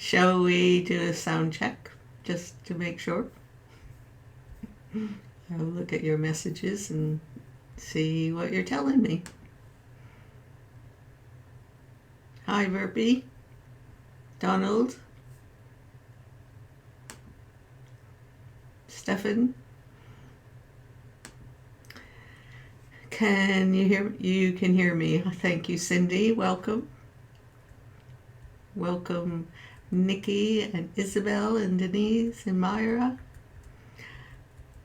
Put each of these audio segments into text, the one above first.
Shall we do a sound check just to make sure? I'll look at your messages and see what you're telling me. Hi, Verby. Donald. Stefan. Can you hear? You can hear me. Thank you, Cindy. Welcome. Welcome, Nikki and Isabel and Denise and Myra.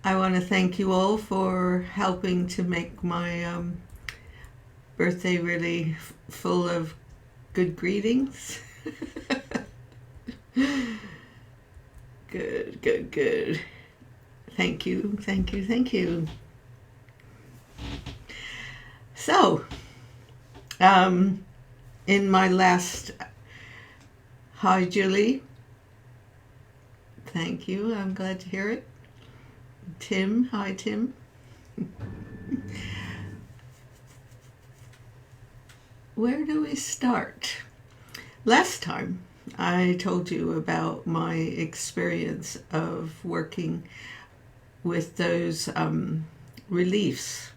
I want to thank you all for helping to make my birthday really full of good greetings. Good, good, good. Thank you, thank you, thank you. So, in my last... Hi, Julie. Thank you. I'm glad to hear it. Tim. Hi, Tim. Where do we start? Last time, I told you about my experience of working with those reliefs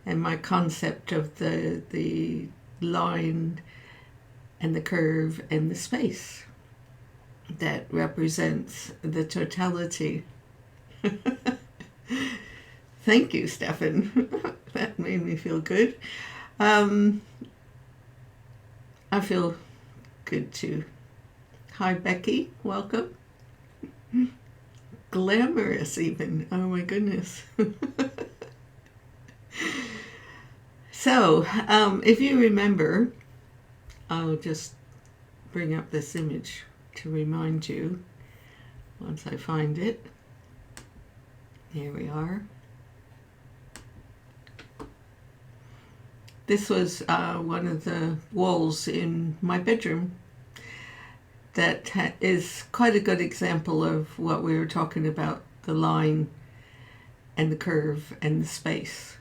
and my concept of the line and the curve and the space that represents the totality. Thank you, Stefan. That made me feel good. I feel good too. Hi, Becky. Welcome. Glamorous even. Oh my goodness. So, if you remember, I'll just bring up this image to remind you once I find it. Here we are. This was one of the walls in my bedroom that is quite a good example of what we were talking about, the line and the curve and the space.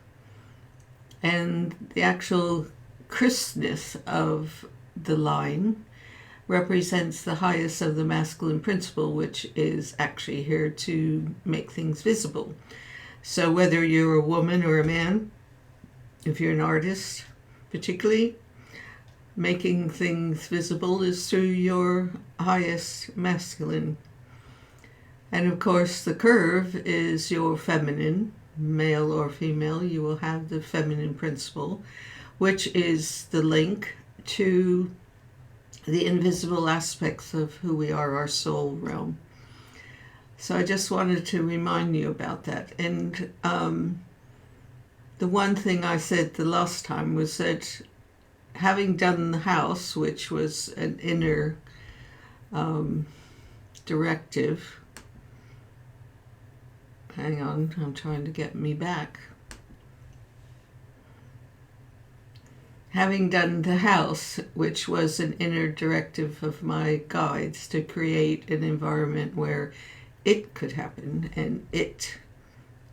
And the actual crispness of the line represents the highest of the masculine principle, which is actually here to make things visible. So whether you're a woman or a man, if you're an artist particularly, making things visible is through your highest masculine. And of course the curve is your feminine, male or female. You will have the feminine principle, which is the link to the invisible aspects of who we are, our soul realm. So I just wanted to remind you about that. And the one thing I said the last time was that having done the house, which was an inner directive, hang on, I'm trying to get me back. Having done the house, which was an inner directive of my guides to create an environment where it could happen, and it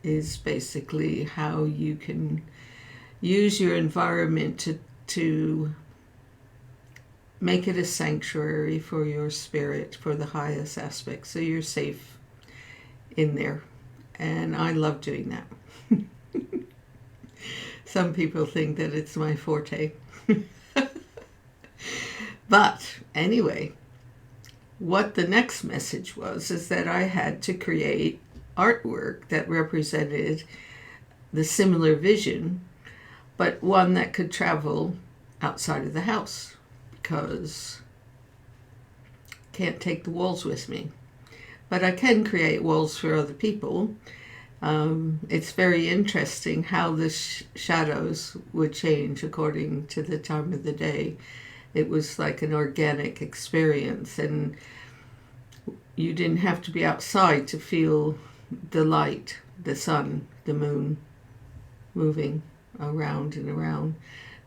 is basically how you can use your environment to make it a sanctuary for your spirit, for the highest aspects, so you're safe in there. And I love doing that. Some people think that it's my forte. But anyway, what the next message was is that I had to create artwork that represented the similar vision, but one that could travel outside of the house, because I can't take the walls with me. But I can create walls for other people. It's very interesting how the shadows would change according to the time of the day. It was like an organic experience, and you didn't have to be outside to feel the light, the sun, the moon moving around and around.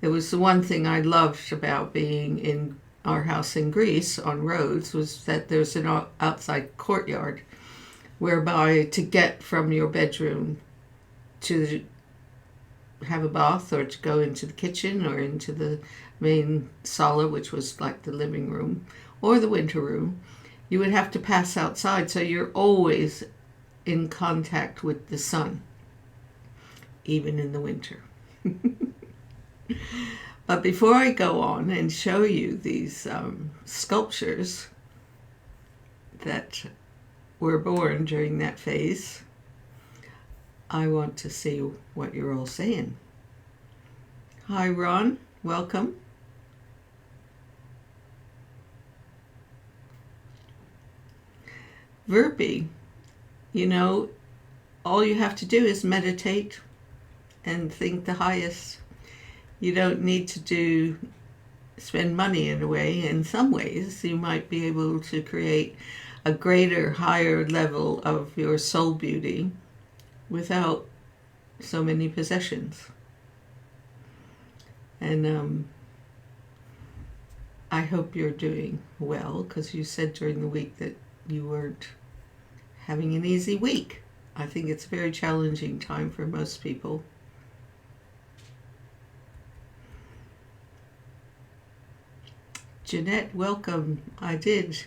It was the one thing I loved about being in our house in Greece on Rhodes, was that there's an outside courtyard whereby to get from your bedroom to have a bath or to go into the kitchen or into the main sala, which was like the living room or the winter room, you would have to pass outside, so you're always in contact with the sun, even in the winter. But before I go on and show you these sculptures that were born during that phase, I want to see what you're all saying. Hi, Ron. Welcome. Verbi, you know, all you have to do is meditate and think the highest. You don't need to spend money in a way. In some ways, you might be able to create a greater, higher level of your soul beauty without so many possessions. And I hope you're doing well, because you said during the week that you weren't having an easy week. I think it's a very challenging time for most people. Jeanette, welcome. I did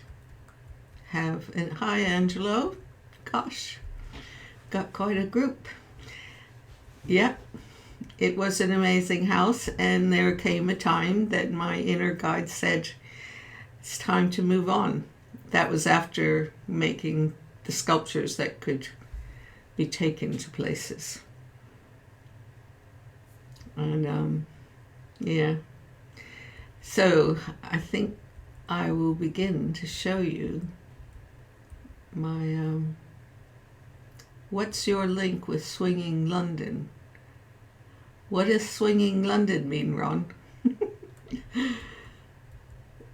have, and hi Angelo. Gosh, got quite a group. Yeah, it was an amazing house, and there came a time that my inner guide said, it's time to move on. That was after making the sculptures that could be taken to places. And yeah. So I think I will begin to show you my what's your link with Swinging London? What does Swinging London mean, Ron?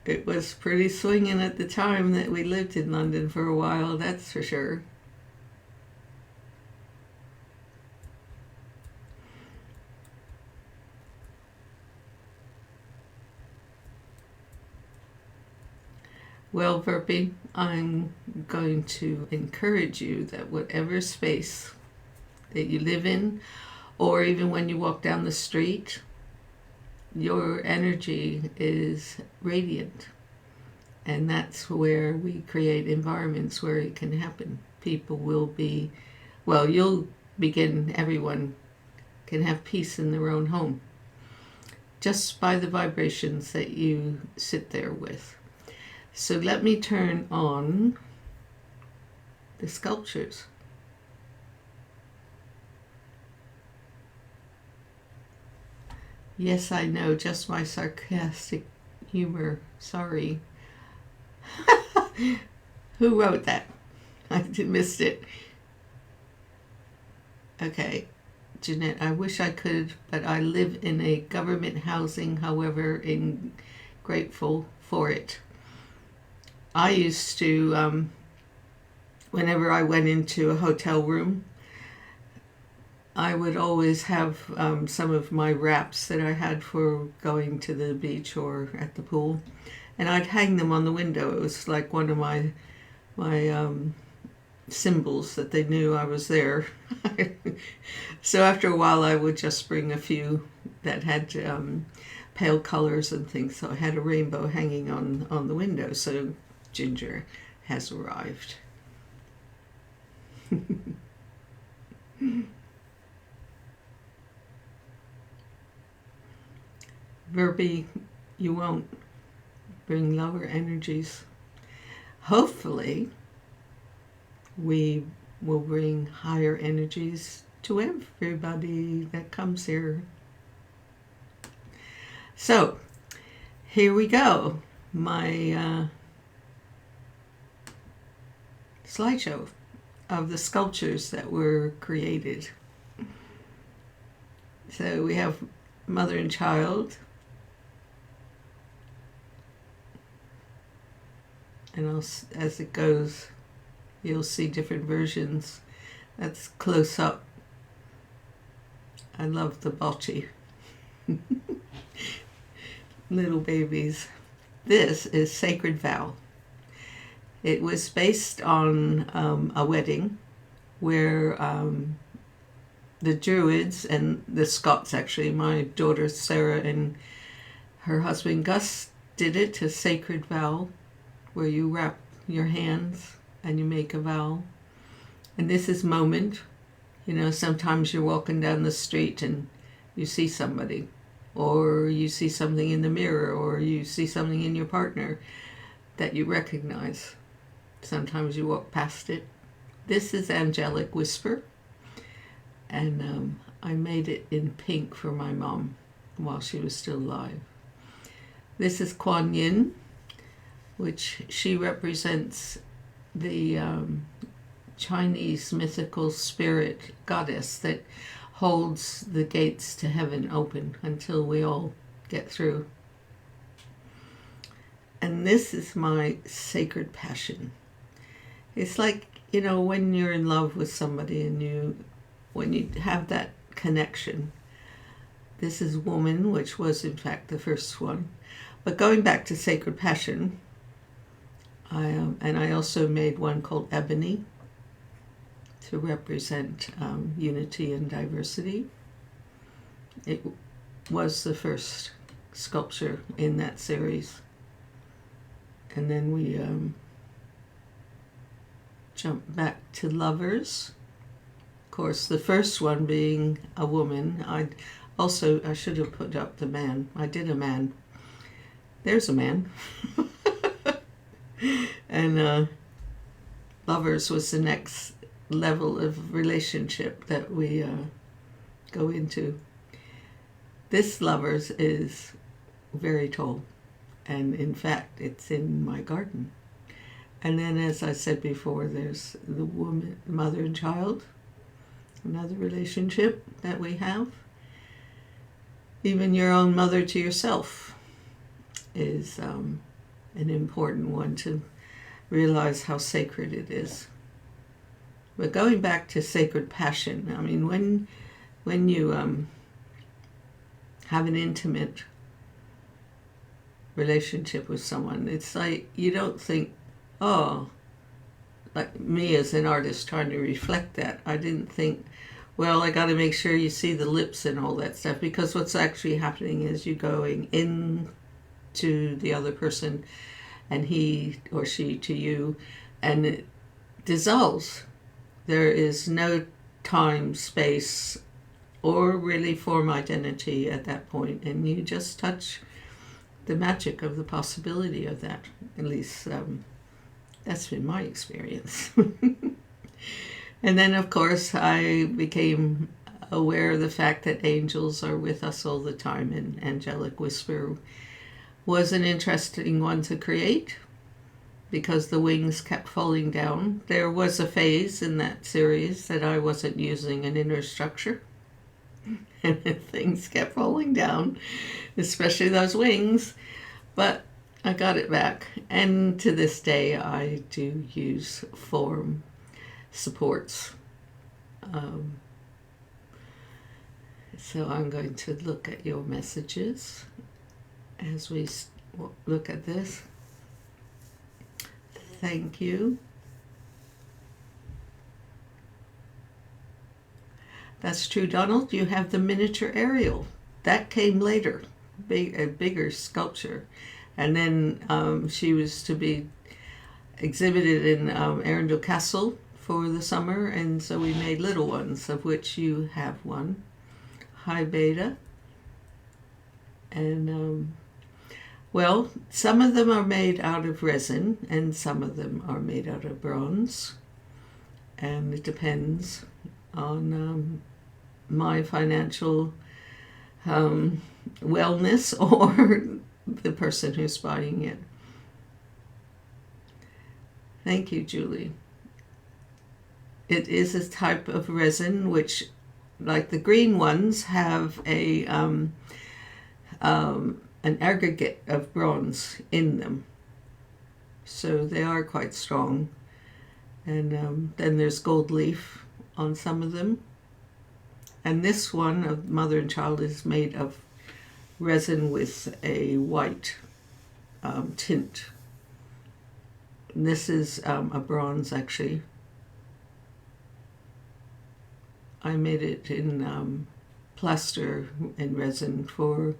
It was pretty swinging at the time that we lived in London for a while, that's for sure. Well, Verbi, I'm going to encourage you that whatever space that you live in, or even when you walk down the street, your energy is radiant. And that's where we create environments where it can happen. People will be, well, you'll begin, everyone can have peace in their own home, just by the vibrations that you sit there with. So let me turn on the sculptures. Yes, I know, just my sarcastic humor. Sorry. Who wrote that? I missed it. Okay. Jeanette, I wish I could, but I live in a government housing, however, I'm grateful for it. I used to, whenever I went into a hotel room, I would always have some of my wraps that I had for going to the beach or at the pool, and I'd hang them on the window. It was like one of my symbols that they knew I was there. So after a while, I would just bring a few that had pale colors and things. So I had a rainbow hanging on the window. So Ginger has arrived. Verbi, you won't bring lower energies. Hopefully, we will bring higher energies to everybody that comes here. So, here we go. My slideshow of the sculptures that were created. So we have mother and child. And as it goes, you'll see different versions. That's close up. I love the bocce. Little babies. This is Sacred Vow. It was based on a wedding where the Druids and the Scots, actually, my daughter Sarah and her husband Gus did it, a sacred vow, where you wrap your hands and you make a vowel. And this is moment. You know, sometimes you're walking down the street and you see somebody, or you see something in the mirror, or you see something in your partner that you recognize. Sometimes you walk past it. This is Angelic Whisper, and I made it in pink for my mom while she was still alive. This is Kuan Yin, which she represents the Chinese mythical spirit goddess that holds the gates to heaven open until we all get through. And this is my sacred passion. It's like, you know, when you're in love with somebody and when you have that connection. This is Woman, which was in fact the first one. But going back to sacred passion, I also made one called Ebony to represent unity and diversity. It was the first sculpture in that series. And then we jump back to Lovers. Of course, the first one being a woman. I should have put up the man. I did a man. There's a man. And Lovers was the next level of relationship that we go into. This Lovers is very tall, and in fact it's in my garden. And then, as I said before, there's the woman, mother and child, another relationship that we have. Even your own mother to yourself is an important one to realize how sacred it is. But going back to sacred passion, I mean, when you have an intimate relationship with someone, it's like you don't think, oh, like me as an artist trying to reflect that, I didn't think, well, I got to make sure you see the lips and all that stuff, because what's actually happening is you going in to the other person and he or she to you, and it dissolves. There is no time, space, or really form identity at that point, and you just touch the magic of the possibility of that. At least that's been my experience. And then, of course, I became aware of the fact that angels are with us all the time, and Angelic Whisper was an interesting one to create because the wings kept falling down. There was a phase in that series that I wasn't using an inner structure, and things kept falling down, especially those wings, but I got it back. And to this day, I do use form supports. So I'm going to look at your messages as we look at this. Thank you. That's true, Donald. You have the miniature Ariel. That came later, a bigger sculpture. And then she was to be exhibited in Arundel Castle for the summer, and so we made little ones, of which you have one. Hi, Beta. And, well, some of them are made out of resin, and some of them are made out of bronze. And it depends on my financial wellness or the person who's buying it. Thank you, Julie. It is a type of resin which, like the green ones, have an aggregate of bronze in them. So they are quite strong. And then there's gold leaf on some of them. And this one of Mother and Child is made of resin with a white tint. And this is a bronze, actually. I made it in plaster and resin for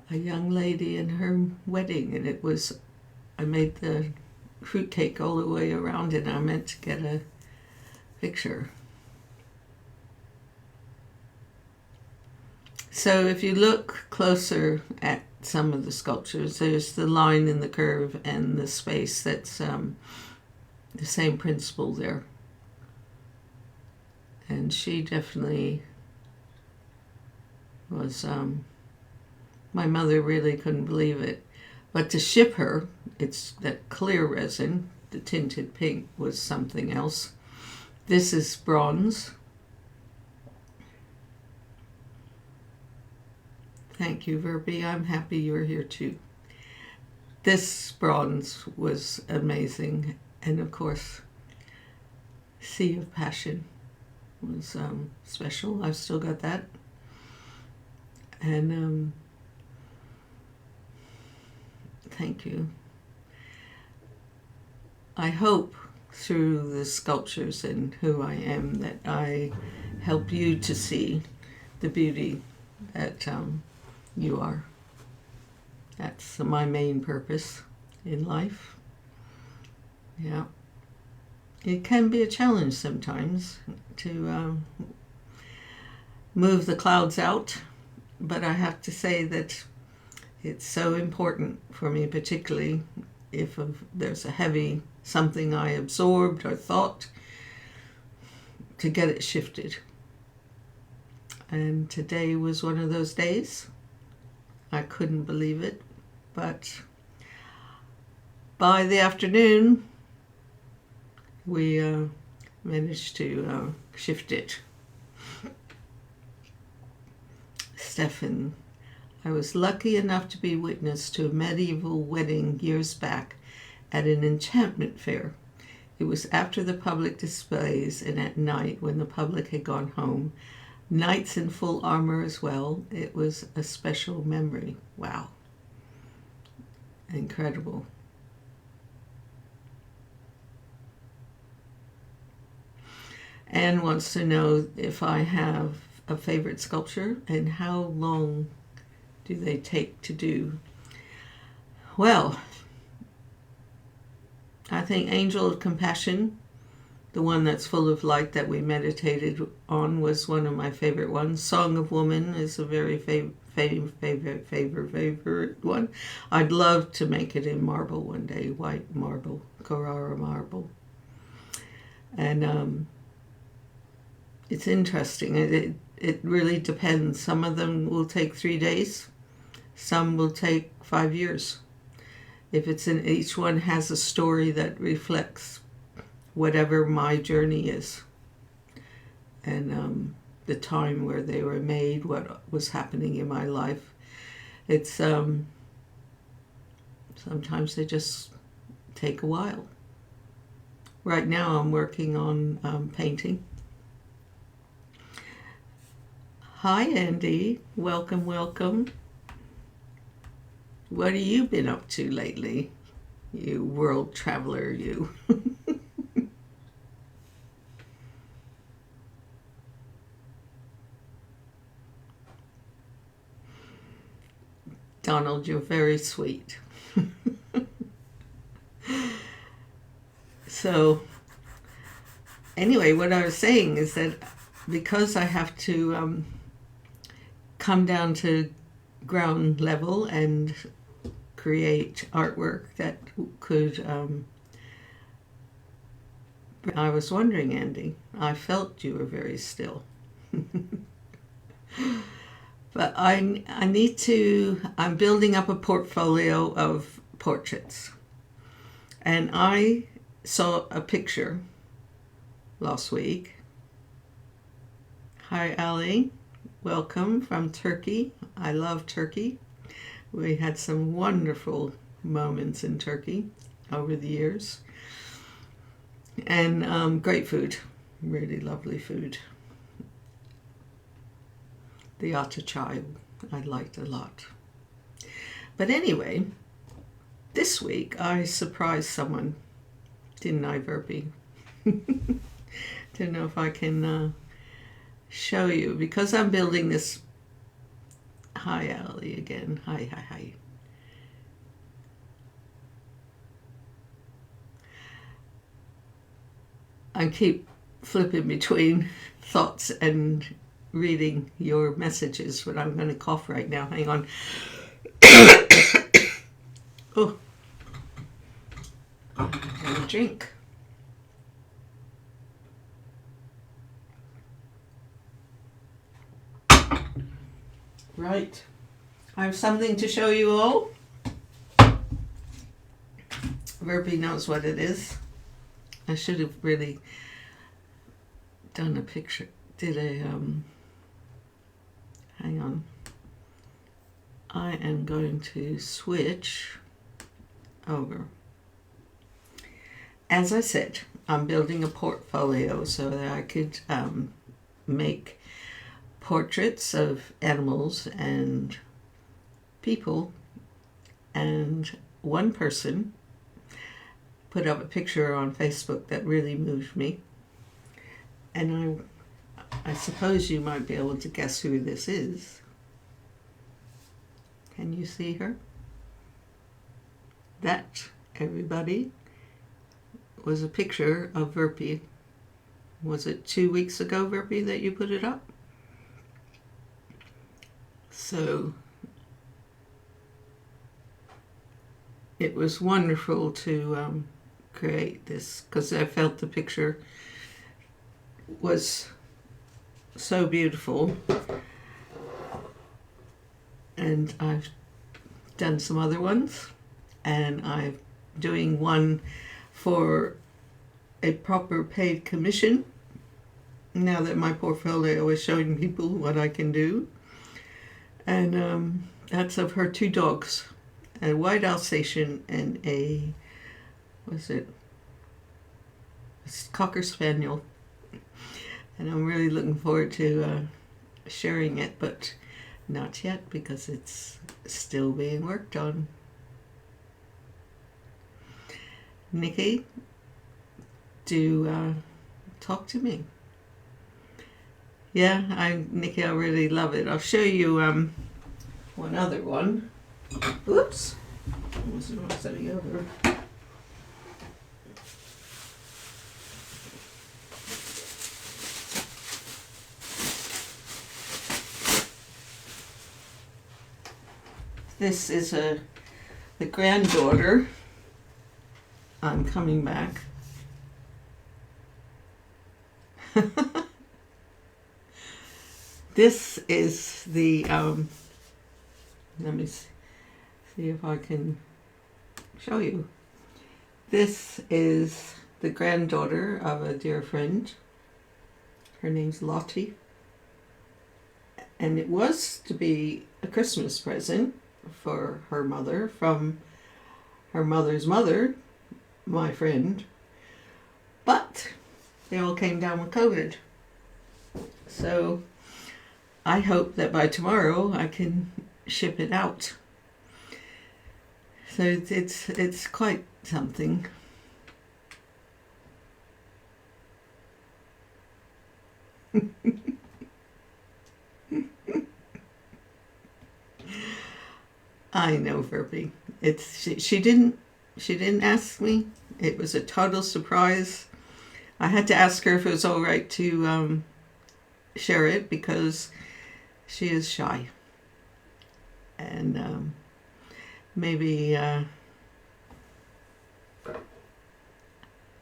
a young lady in her wedding, and I made the fruitcake all the way around it. I meant to get a picture. So if you look closer at some of the sculptures, there's the line and the curve and the space. That's the same principle there. And she definitely was, my mother really couldn't believe it. But to ship her, it's that clear resin, the tinted pink was something else. This is bronze. Thank you, Verby. I'm happy you're here too. This bronze was amazing. And of course, Sea of Passion was special. I've still got that. And thank you. I hope through the sculptures and who I am that I help you to see the beauty that you are. That's my main purpose in life. Yeah. It can be a challenge sometimes to move the clouds out, but I have to say that it's so important for me, particularly if there's a heavy something I absorbed or thought, to get it shifted. And today was one of those days. I couldn't believe it, but by the afternoon, we managed to shift it. Stefan, I was lucky enough to be witness to a medieval wedding years back at an enchantment fair. It was after the public displays and at night when the public had gone home. Knights in full armor as well. It was a special memory. Wow. Incredible. Anne wants to know if I have a favorite sculpture and how long do they take to do. Well, I think Angel of Compassion, the one that's full of light that we meditated on, was one of my favorite ones. Song of Woman is a very favorite one. I'd love to make it in marble one day, white marble, Carrara marble. And it's interesting. It really depends. Some of them will take 3 days. Some will take 5 years. If it's in, each one has a story that reflects whatever my journey is, and the time where they were made, what was happening in my life. It's sometimes they just take a while. Right now I'm working on painting. Hi Andy, welcome, welcome. What have you been up to lately, you world traveler, you? Donald, you're very sweet. So, anyway, what I was saying is that because I have to come down to ground level and create artwork that could, I was wondering, Andy, I felt you were very still. But I'm building up a portfolio of portraits. And I saw a picture last week. Hi, Ali. Welcome from Turkey. I love Turkey. We had some wonderful moments in Turkey over the years. And great food. Really lovely food. The atachai I liked a lot. But anyway, this week I surprised someone, didn't I, Verby? Don't know if I can show you, because I'm building this. Hi, Ali, again. Hi. I keep flipping between thoughts and reading your messages, but I'm going to cough right now. Hang on. Oh, have a drink. Right. I have something to show you all. Verby knows what it is. I should have really done a picture. Hang on. I am going to switch over. As I said, I'm building a portfolio so that I could make portraits of animals and people, and one person put up a picture on Facebook that really moved me, and I suppose you might be able to guess who this is. Can you see her? That, everybody, was a picture of Verby. Was it 2 weeks ago, Verby, that you put it up? So it was wonderful to create this, because I felt the picture was so beautiful. And I've done some other ones, and I'm doing one for a proper paid commission now that my portfolio is showing people what I can do. And that's of her 2 dogs, a white Alsatian and a Cocker Spaniel. And I'm really looking forward to sharing it, but not yet because it's still being worked on. Nikki, do talk to me. Yeah, Nikki, I really love it. I'll show you one other one. Oops. I wasn't setting over. This is the granddaughter. I'm coming back. This is the, let me see if I can show you. This is the granddaughter of a dear friend. Her name's Lottie. And it was to be a Christmas present for her mother from her mother's mother, my friend. But they all came down with COVID. So I hope that by tomorrow I can ship it out. So it's quite something. I know, Verby. She didn't ask me. It was a total surprise. I had to ask her if it was all right to share it because she is shy, and maybe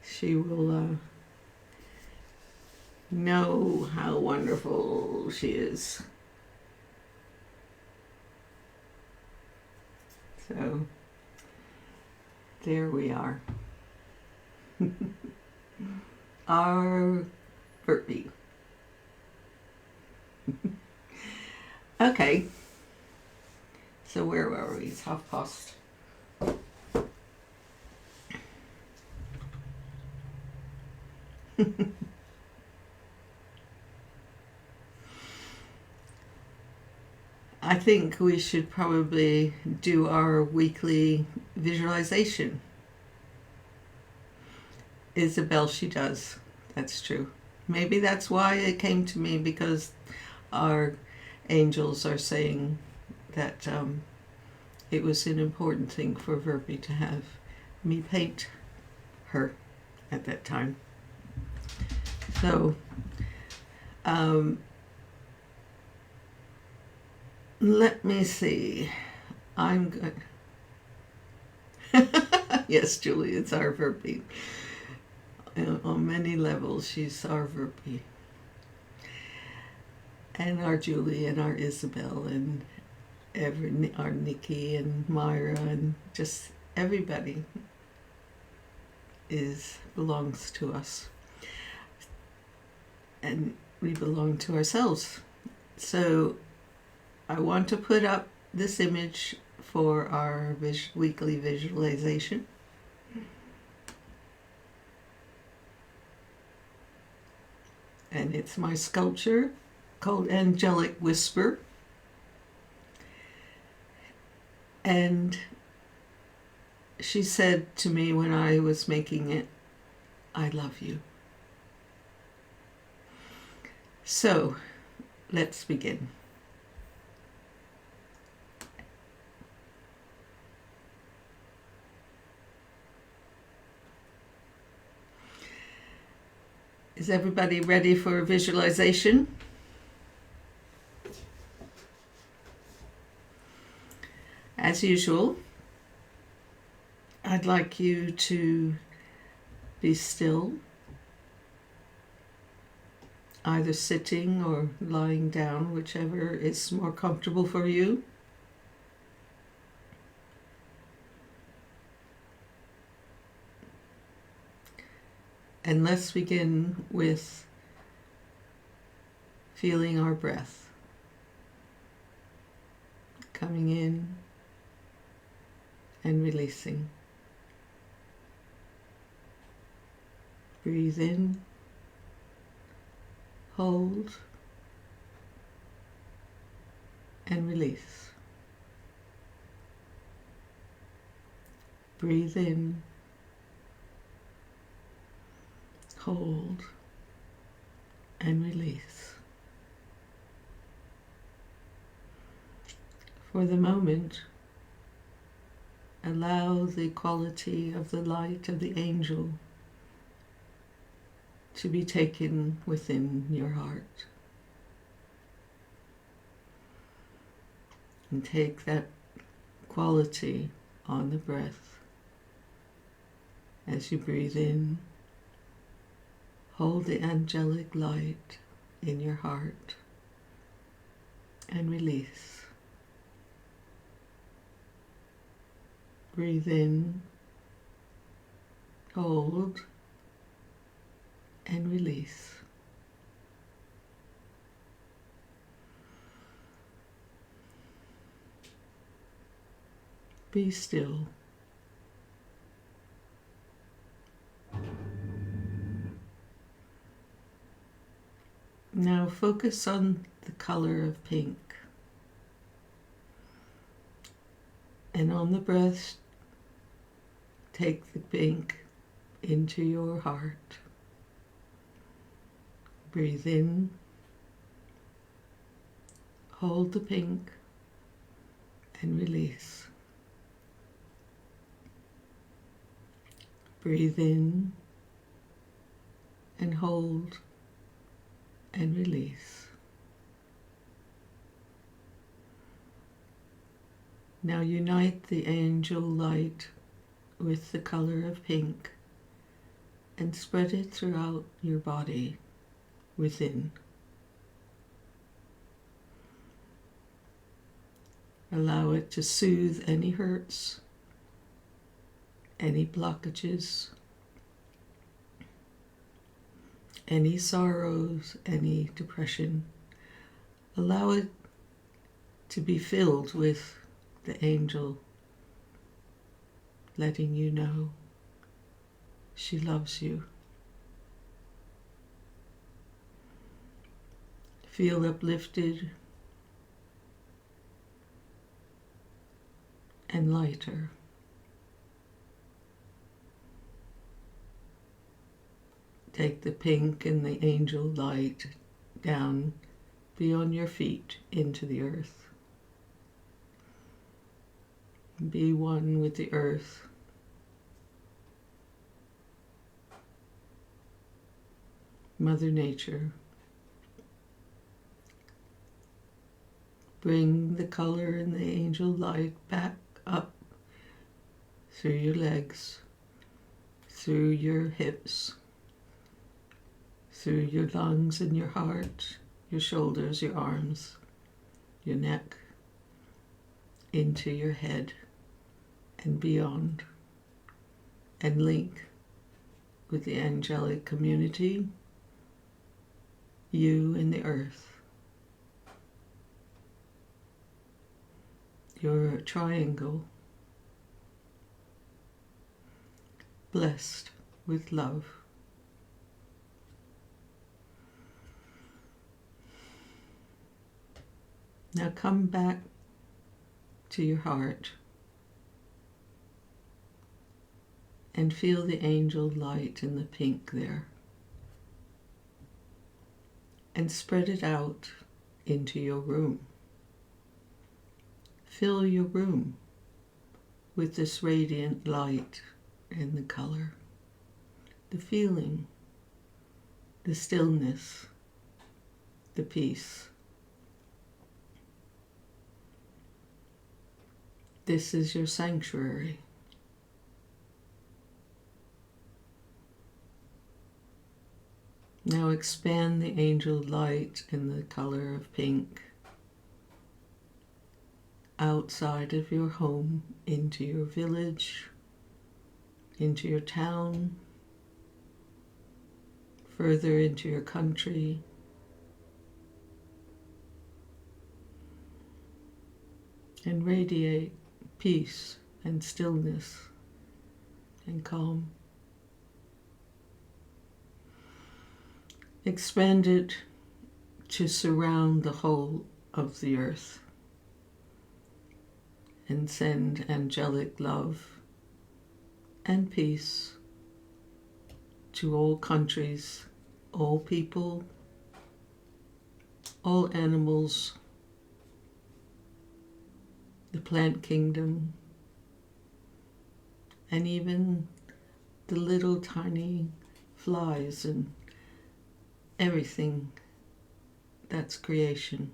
she will know how wonderful she is. So there we are. Our Verby. Okay. So where were we? It's past. I think we should probably do our weekly visualization. Isabel, she does. That's true. Maybe that's why it came to me, because our angels are saying that it was an important thing for Verby to have me paint her at that time. So, let me see. I'm good. Yes, Julie, it's our Verpy. On many levels, she's our Verpy. And our Julie and our Isabel and our Nikki and Myra and just everybody belongs to us. And we belong to ourselves. So I want to put up this image for our weekly visualization. And it's my sculpture called Angelic Whisper. And she said to me when I was making it, "I love you." So, let's begin. Is everybody ready for a visualization? As usual, I'd like you to be still, either sitting or lying down, whichever is more comfortable for you. And let's begin with feeling our breath coming in and releasing. Breathe in, hold, and release. Breathe in, hold, and release. For the moment, allow the quality of the light of the angel to be taken within your heart. And take that quality on the breath as you breathe in. Hold the angelic light in your heart and release. Breathe in, hold, and release. Be still. Now focus on the color of pink. And on the breath, take the pink into your heart. Breathe in, hold the pink, and release. Breathe in and hold and release. Now unite the angel light with the color of pink and spread it throughout your body within. Allow it to soothe any hurts, any blockages, any sorrows, any depression. Allow it to be filled with the angel letting you know she loves you. Feel uplifted and lighter. Take the pink and the angel light down beyond your feet into the earth. Be one with the earth. Mother Nature. Bring the color and the angel light back up through your legs, through your hips, through your lungs and your heart, your shoulders, your arms, your neck, into your head and beyond, and link with the angelic community, you and the earth. You're a triangle, blessed with love. Now come back to your heart and feel the angel light in the pink there, and spread it out into your room. Fill your room with this radiant light and the color, the feeling, the stillness, the peace. This is your sanctuary. Now expand the angel light in the color of pink outside of your home, into your village, into your town, further into your country, and radiate peace and stillness and calm. Expand it to surround the whole of the earth, and send angelic love and peace to all countries, all people, all animals, the plant kingdom, and even the little tiny flies and everything that's creation.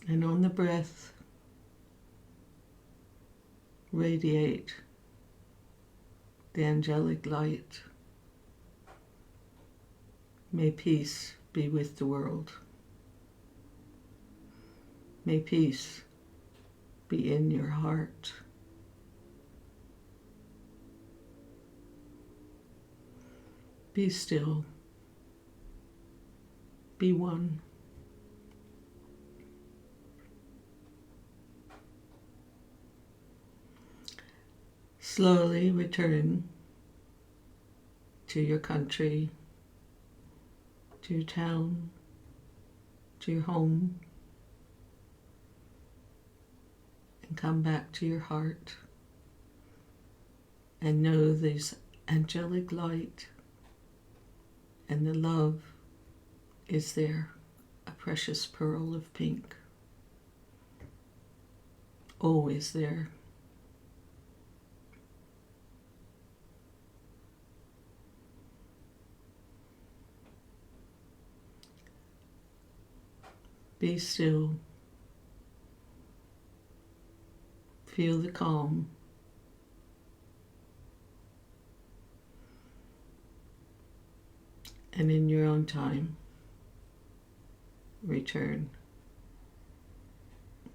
And on the breath, radiate the angelic light. May peace be with the world. May peace be in your heart. Be still. Be one. Slowly return to your country, to your town, to your home, and come back to your heart and know there's angelic light and the love is there, a precious pearl of pink, always there. Be still. Feel the calm. And in your own time, return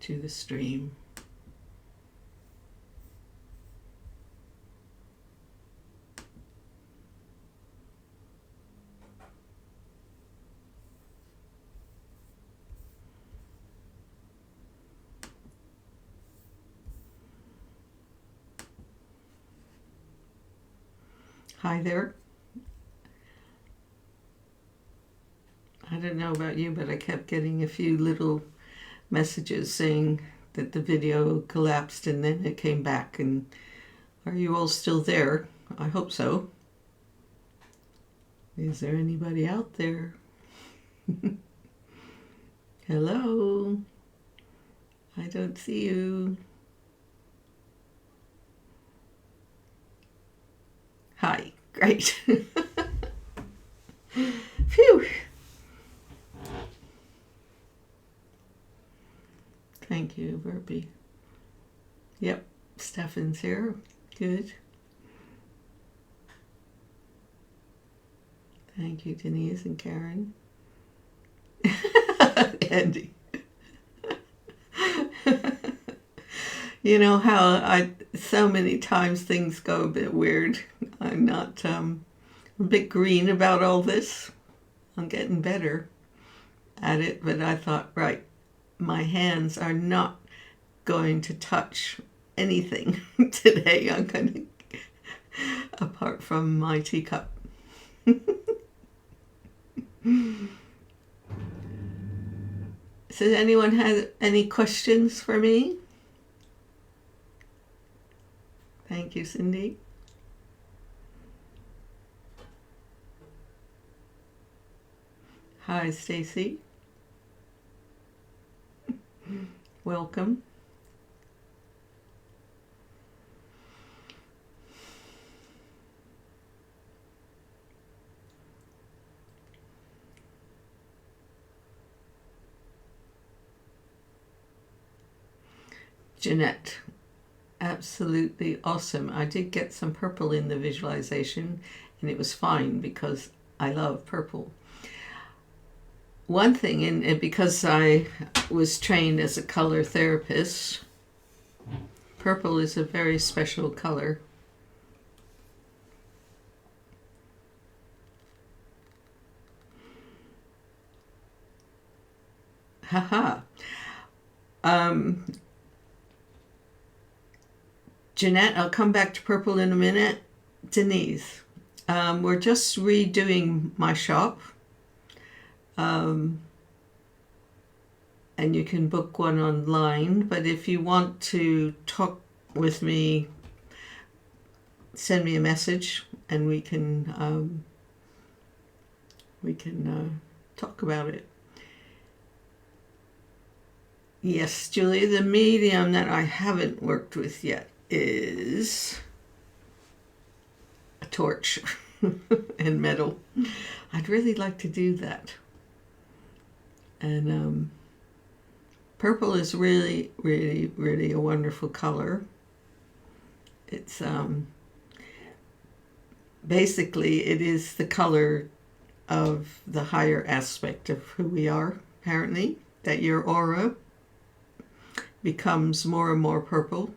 to the stream. Hi there. I don't know about you, but I kept getting a few little messages saying that the video collapsed and then it came back. And are you all still there? I hope so. Is there anybody out there? Hello? I don't see you. Great. Phew. Thank you, Verby. Yep, Stefan's here. Good. Thank you, Denise and Karen. Andy. You know how so many times things go a bit weird. I'm not a bit green about all this. I'm getting better at it, but I thought, right, my hands are not going to touch anything today. I'm going to, apart from my teacup. So does anyone have any questions for me? Thank you, Cindy. Hi, Stacy. Welcome. Jeanette, absolutely awesome. I did get some purple in the visualization and it was fine because I love purple. One thing, and because I was trained as a color therapist, purple is a very special color. Haha. Jeanette, I'll come back to purple in a minute. Denise, we're just redoing my shop. And you can book one online, but if you want to talk with me, send me a message and we can talk about it. Yes, Julia, the medium that I haven't worked with yet is a torch and metal. I'd really like to do that. And purple is really, really, really a wonderful color. It's basically it is the color of the higher aspect of who we are, apparently, that your aura becomes more and more purple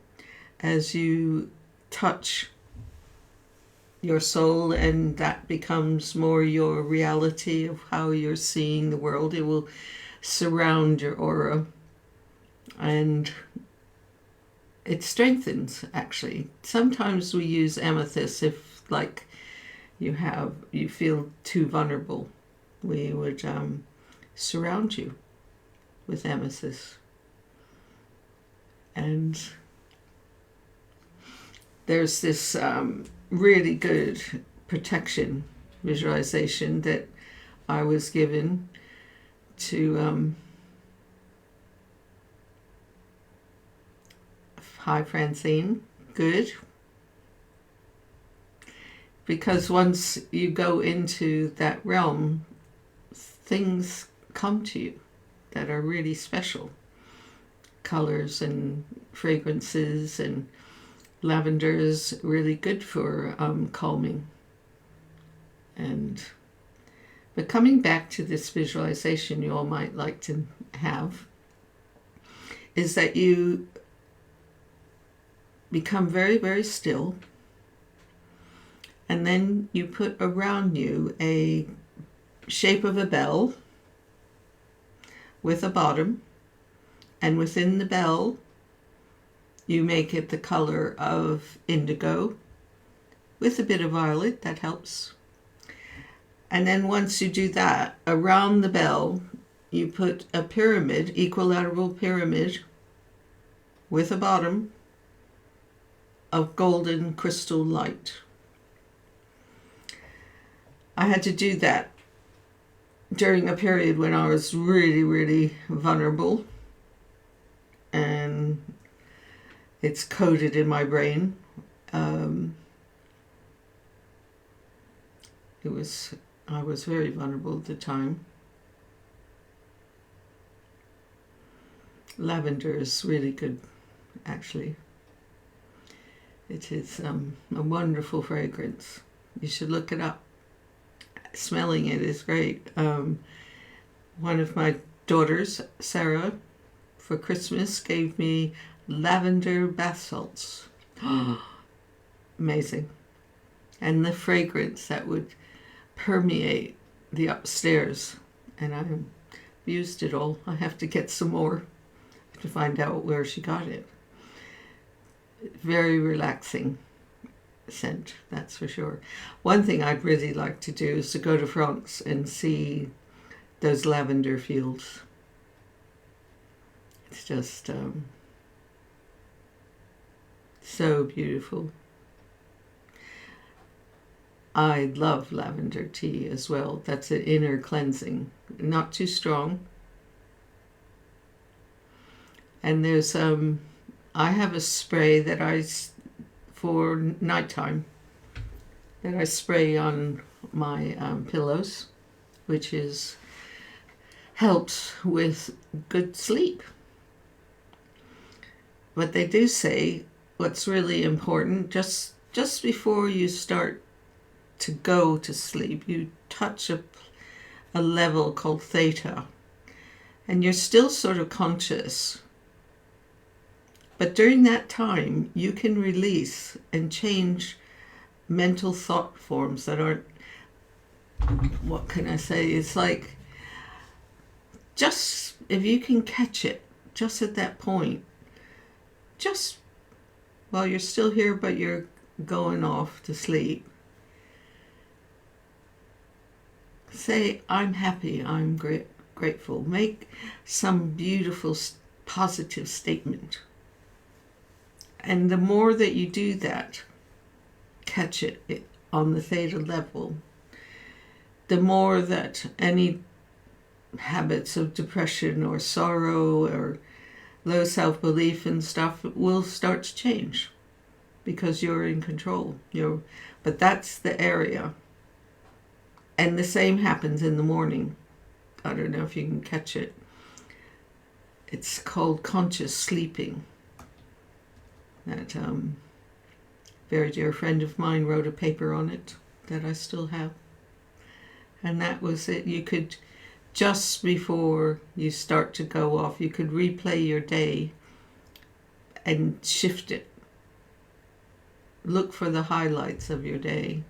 as you touch your soul, and that becomes more your reality of how you're seeing the world. It will surround your aura and it strengthens, actually. Sometimes we use amethyst if like you feel too vulnerable. We would surround you with amethyst. And there's this really good protection visualization that I was given to hi Francine, good, because once you go into that realm, things come to you that are really special, colors and fragrances, and lavender is really good for calming. But coming back to this visualization you all might like to have is that you become very, very still, and then you put around you a shape of a bell with a bottom, and within the bell you make it the color of indigo with a bit of violet, that helps. And then once you do that, around the bell you put a pyramid, equilateral pyramid with a bottom of golden crystal light. I had to do that during a period when I was really, really vulnerable, and it's coded in my brain. I was very vulnerable at the time. Lavender is really good, actually. It is a wonderful fragrance. You should look it up. Smelling it is great. One of my daughters, Sarah, for Christmas gave me lavender bath salts. Amazing. And the fragrance that would permeate the upstairs. And I've used it all. I have to get some more to find out where she got it. Very relaxing scent, that's for sure. One thing I'd really like to do is to go to France and see those lavender fields. It's just so beautiful. I love lavender tea as well. That's an inner cleansing. Not too strong. And there's I have a spray that for nighttime, that I spray on my pillows, which helps with good sleep. But they do say what's really important, just before you start to go to sleep, you touch a level called theta, and you're still sort of conscious. But during that time, you can release and change mental thought forms that aren't, what can I say? It's like, just if you can catch it just at that point, just while you're still here, but you're going off to sleep, say, I'm happy, I'm grateful. Make some beautiful, positive statement. And the more that you do that, catch it on the theta level, the more that any habits of depression or sorrow or low self-belief and stuff will start to change, because you're in control. But that's the area. And the same happens in the morning. I don't know if you can catch it. It's called conscious sleeping. That very dear friend of mine wrote a paper on it that I still have. And that was it. You could, just before you start to go off, you could replay your day and shift it. Look for the highlights of your day.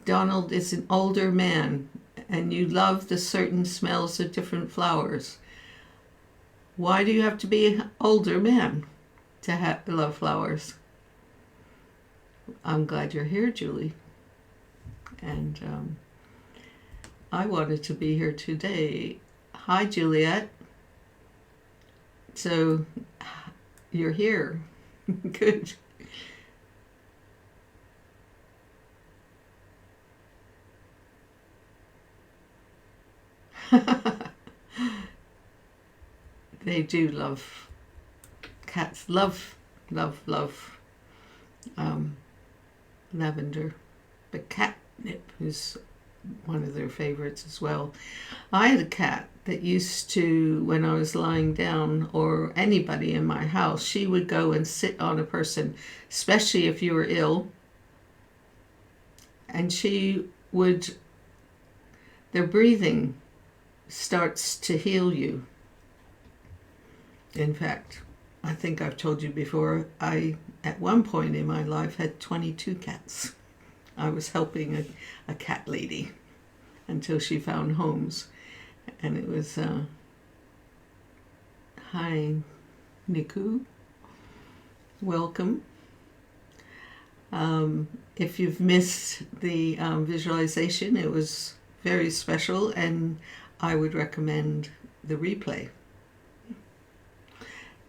Donald is an older man, and you love the certain smells of different flowers. Why do you have to be an older man to love flowers? I'm glad you're here, Julie. And I wanted to be here today. Hi, Juliet. So you're here. Good. They do love, cats love lavender, but catnip is one of their favorites as well. I had a cat that used to, when I was lying down, or anybody in my house, she would go and sit on a person, especially if you were ill, and their breathing starts to heal you. In fact, I think I've told you before, I, at one point in my life, had 22 cats. I was helping a cat lady until she found homes. And it was, hi, Niku. Welcome. If you've missed the visualization, it was very special, and I would recommend the replay.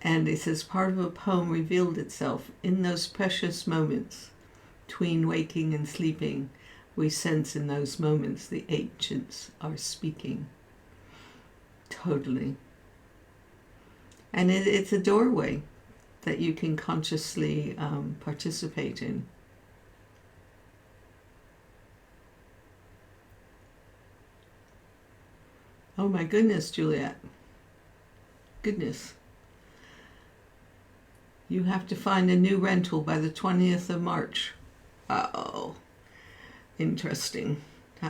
And it says, part of a poem revealed itself in those precious moments between waking and sleeping. We sense in those moments the ancients are speaking. Totally. And it's a doorway. that you can consciously participate in. Oh my goodness, Juliet. Goodness. You have to find a new rental by the 20th of March. Oh, interesting.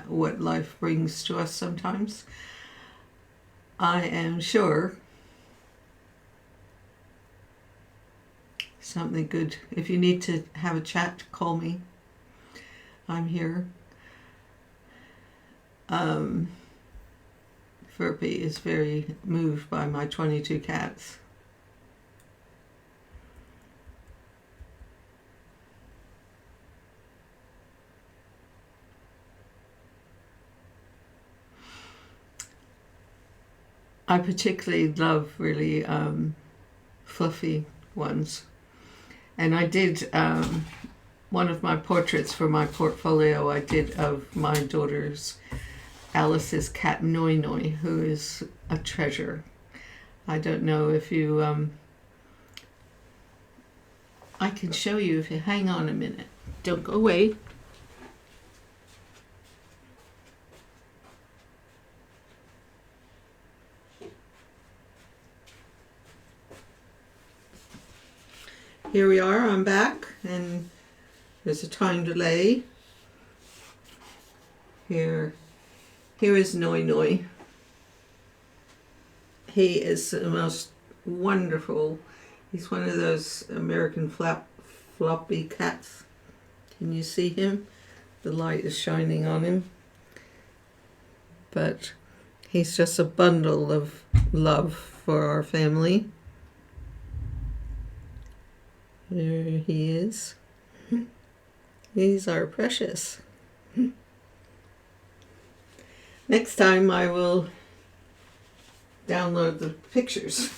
What life brings to us sometimes. I am sure something good. If you need to have a chat, call me. I'm here. Verpi is very moved by my 22 cats. I particularly love really fluffy ones. And I did one of my portraits for my portfolio I did of my daughter's Alice's cat Noi Noi, who is a treasure. I don't know if you I can show you if you hang on a minute. Don't go away. Here we are, I'm back, and there's a time delay. Here is Noi Noi. He is the most wonderful. He's one of those American floppy cats. Can you see him? The light is shining on him. But he's just a bundle of love for our family. There he is. These are precious. Next time I will download the pictures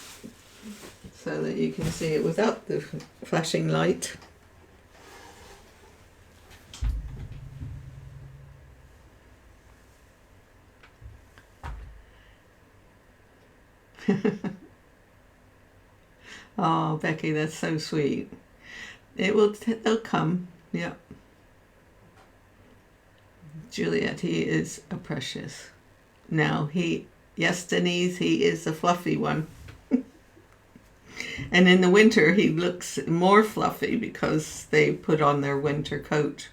so that you can see it without the flashing light. Oh, Becky, that's so sweet. They'll come. Yeah. Juliet, he is a precious. Now, yes, Denise, he is a fluffy one. And in the winter, he looks more fluffy because they put on their winter coat.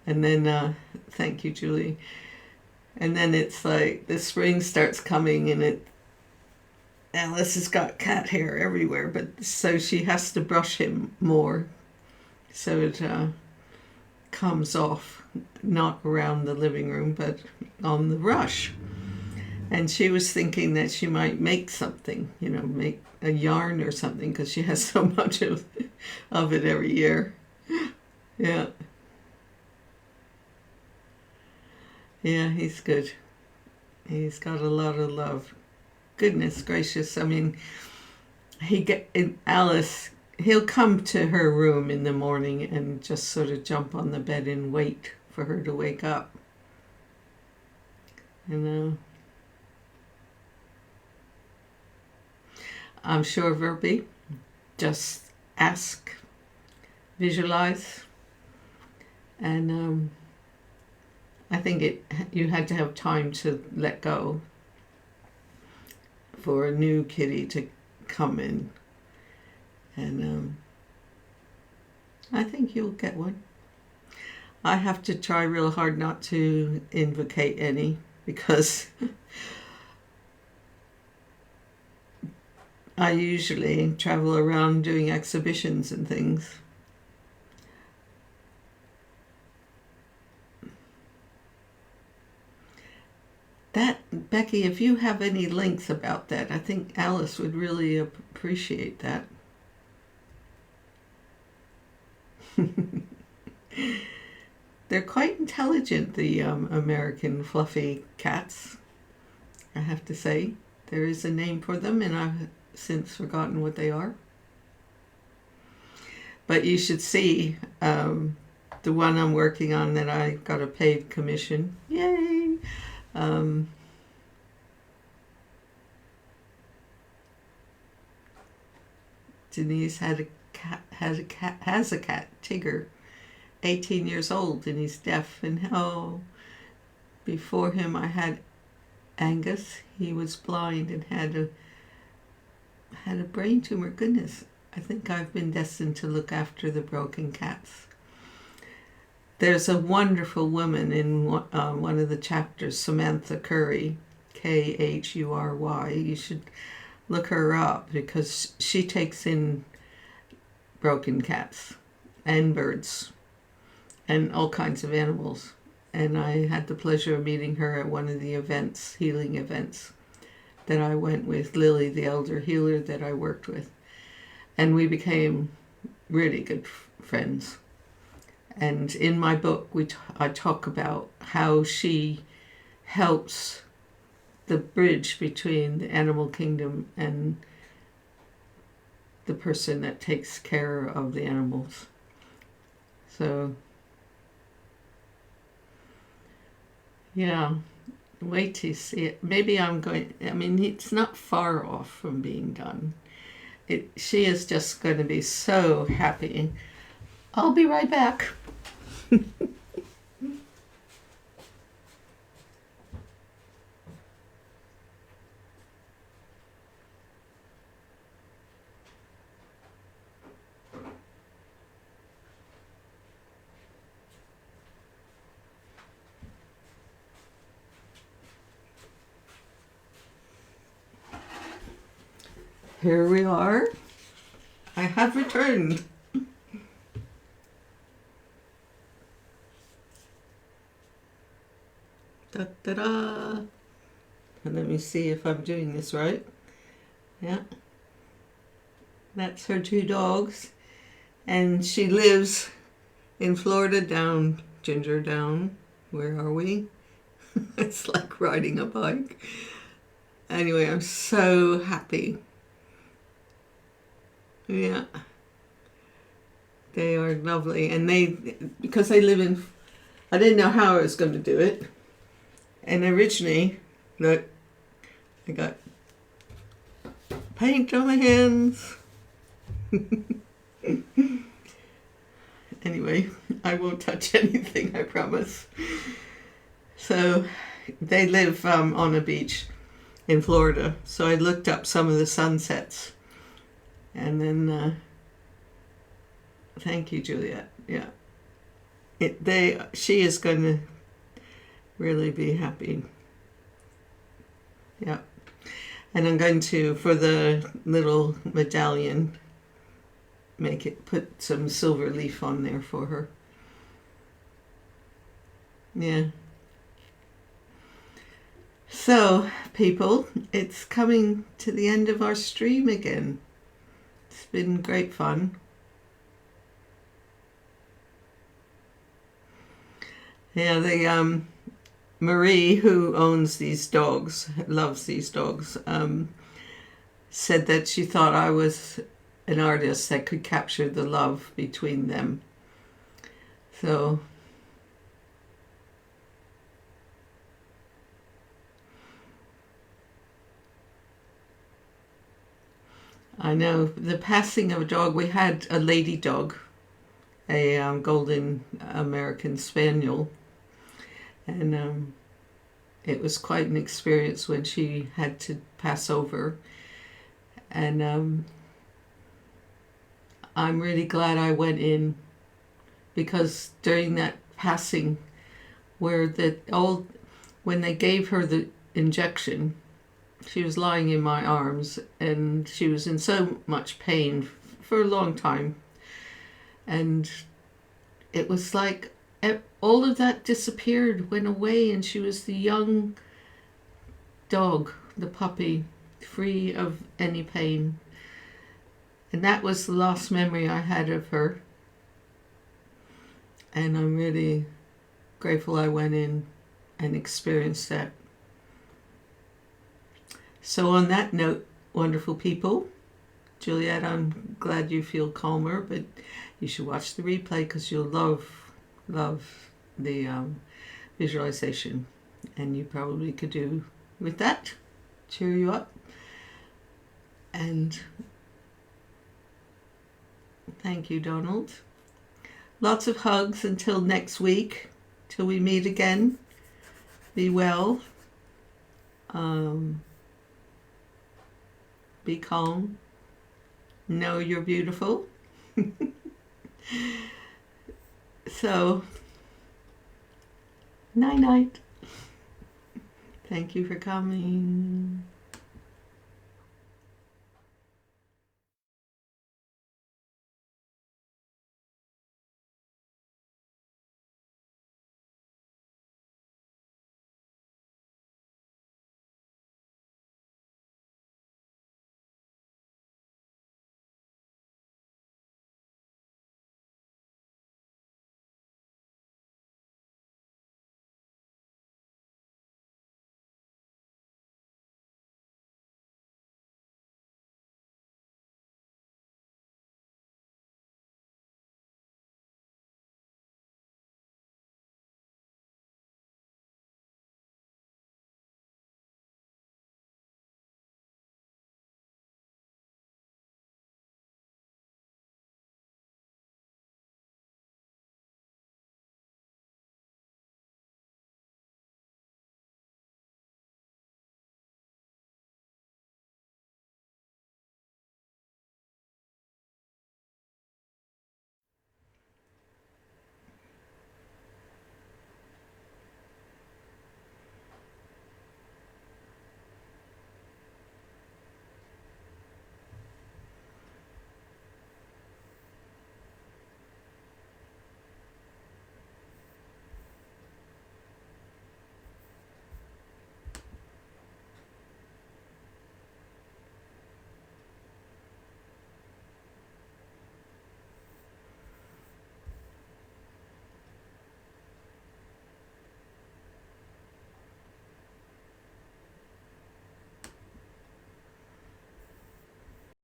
And then, thank you, Julie. And then it's like the spring starts coming and Alice has got cat hair everywhere, but so she has to brush him more so it comes off, not around the living room, but on the brush. And she was thinking that she might make something, make a yarn or something, because she has so much of it every year. Yeah. Yeah, he's good. He's got a lot of love. Goodness gracious, I mean, Alice, he'll come to her room in the morning and just sort of jump on the bed and wait for her to wake up. I'm sure, Verbi, just ask, visualize, and I think you had to have time to let go for a new kitty to come in, and I think you'll get one. I have to try real hard not to invocate any, because I usually travel around doing exhibitions and things. Becky, if you have any links about that, I think Alice would really appreciate that. They're quite intelligent, the American fluffy cats, I have to say. There is a name for them, and I've since forgotten what they are. But you should see the one I'm working on that I got a paid commission. Yay! Denise has a cat, Tigger, 18 years old, and he's deaf. And before him I had Angus. He was blind and had a brain tumor. Goodness, I think I've been destined to look after the broken cats. There's a wonderful woman in one of the chapters, Samantha Curry, Khury. You should look her up because she takes in broken cats and birds and all kinds of animals. And I had the pleasure of meeting her at one of the events, healing events, that I went with Lily, the elder healer that I worked with. And we became really good friends. And in my book, I talk about how she helps the bridge between the animal kingdom and the person that takes care of the animals. So, yeah, wait to see it. Maybe it's not far off from being done. She is just going to be so happy. I'll be right back. Here we are. I have returned. Da-da-da. And let me see if I'm doing this right. Yeah. That's her two dogs. And she lives in Florida, Ginger down. Where are we? It's like riding a bike. Anyway, I'm so happy. Yeah. They are lovely. And because they live in, I didn't know how I was going to do it. And originally, look, I got paint on my hands. Anyway, I won't touch anything, I promise. So they live on a beach in Florida. So I looked up some of the sunsets. And then, thank you, Juliet. Yeah. She is going to really be happy. Yeah. And I'm going to, for the little medallion, put some silver leaf on there for her. Yeah. So, people, it's coming to the end of our stream again. It's been great fun. Yeah, Marie, who owns these dogs, loves these dogs, said that she thought I was an artist that could capture the love between them. So, I know the passing of a dog, we had a lady dog, a golden American Spaniel, and it was quite an experience when she had to pass over. And I'm really glad I went in, because during that passing, when they gave her the injection, she was lying in my arms and she was in so much pain for a long time. And it was like all of that disappeared, went away, and she was the young dog, the puppy, free of any pain. And that was the last memory I had of her. And I'm really grateful I went in and experienced that. So on that note, wonderful people, Juliet, I'm glad you feel calmer, but you should watch the replay because you'll love the visualization. And you probably could do with that, cheer you up. And Thank you, Donald. Lots of hugs until next week, till we meet again. Be well. Be calm. Know you're beautiful. So, night-night. Thank you for coming.